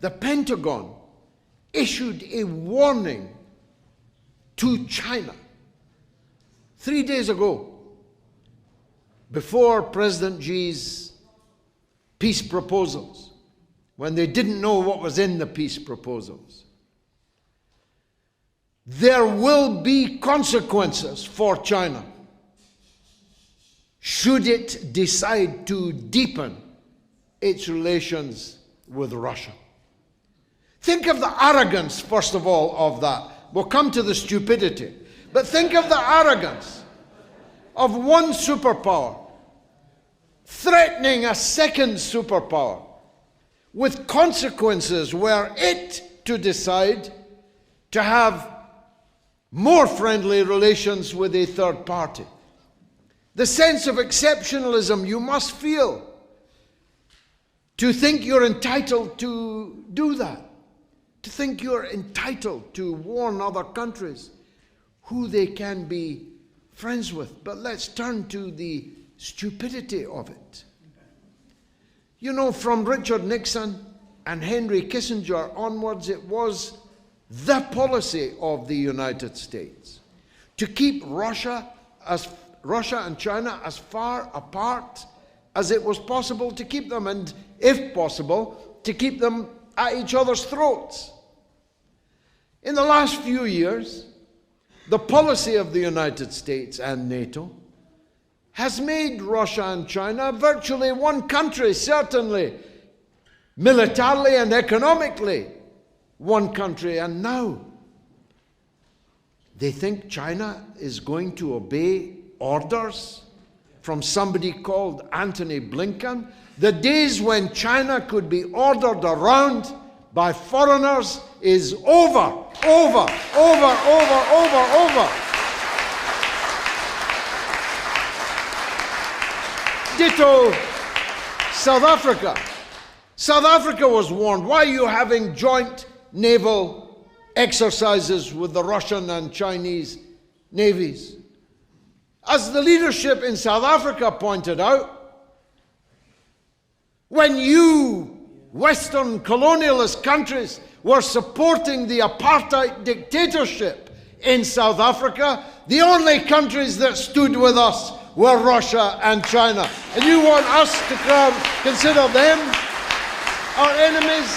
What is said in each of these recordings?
the Pentagon issued a warning to China 3 days ago, before President Xi's peace proposals, when they didn't know what was in the peace proposals. There will be consequences for China should it decide to deepen its relations with Russia. Think of the arrogance, first of all, of that. We'll come to the stupidity. But think of the arrogance of one superpower threatening a second superpower with consequences were it to decide to have more friendly relations with a third party. The sense of exceptionalism you must feel to think you're entitled to do that, to think you're entitled to warn other countries who they can be friends with. But let's turn to the stupidity of it. You know, from Richard Nixon and Henry Kissinger onwards, it was the policy of the United States to keep Russia and China as far apart as it was possible to keep them, and if possible, to keep them at each other's throats. In the last few years, the policy of the United States and NATO has made Russia and China virtually one country, certainly militarily and economically one country. And now they think China is going to obey orders from somebody called Antony Blinken. The days when China could be ordered around by foreigners is over. Ditto South Africa. South Africa was warned, why are you having joint naval exercises with the Russian and Chinese navies? As the leadership in South Africa pointed out, when you Western colonialist countries were supporting the apartheid dictatorship in South Africa, the only countries that stood with us were Russia and China. And you want us to consider them our enemies?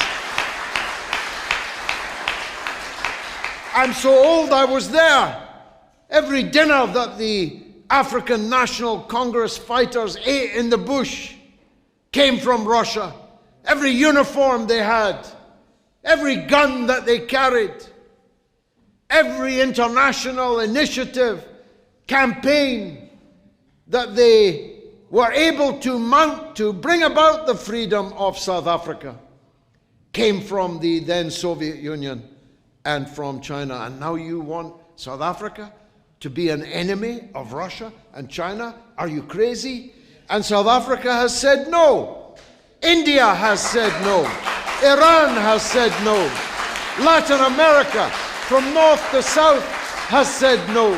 I'm so old, I was there. Every dinner that the African National Congress fighters ate in the bush came from Russia. Every uniform they had, every gun that they carried, every international initiative, campaign that they were able to mount to bring about the freedom of South Africa came from the then Soviet Union and from China. And now you want South Africa to be an enemy of Russia and China? Are you crazy? And South Africa has said no. India has said no. Iran has said no. Latin America, from north to south, has said no.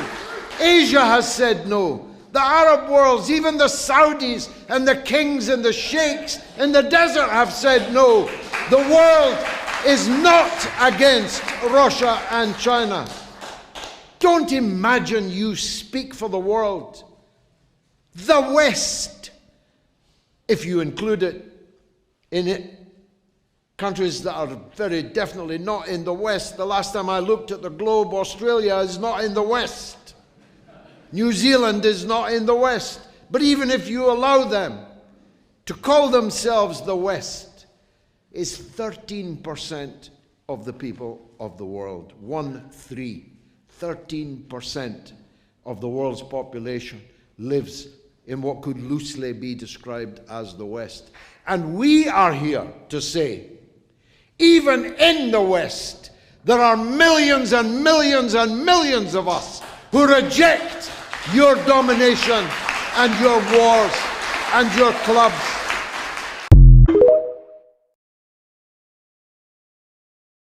Asia has said no. The Arab worlds, even the Saudis and the kings and the sheikhs in the desert have said no. The world is not against Russia and China. Don't imagine you speak for the world. The West, if you include it in it, countries that are very definitely not in the West. The last time I looked at the globe, Australia is not in the West. New Zealand is not in the West. But even if you allow them to call themselves the West, is 13% of the people of the world. 13% of the world's population lives in what could loosely be described as the West. And we are here to say, even in the West, there are millions and millions and millions of us who reject your domination and your wars and your clubs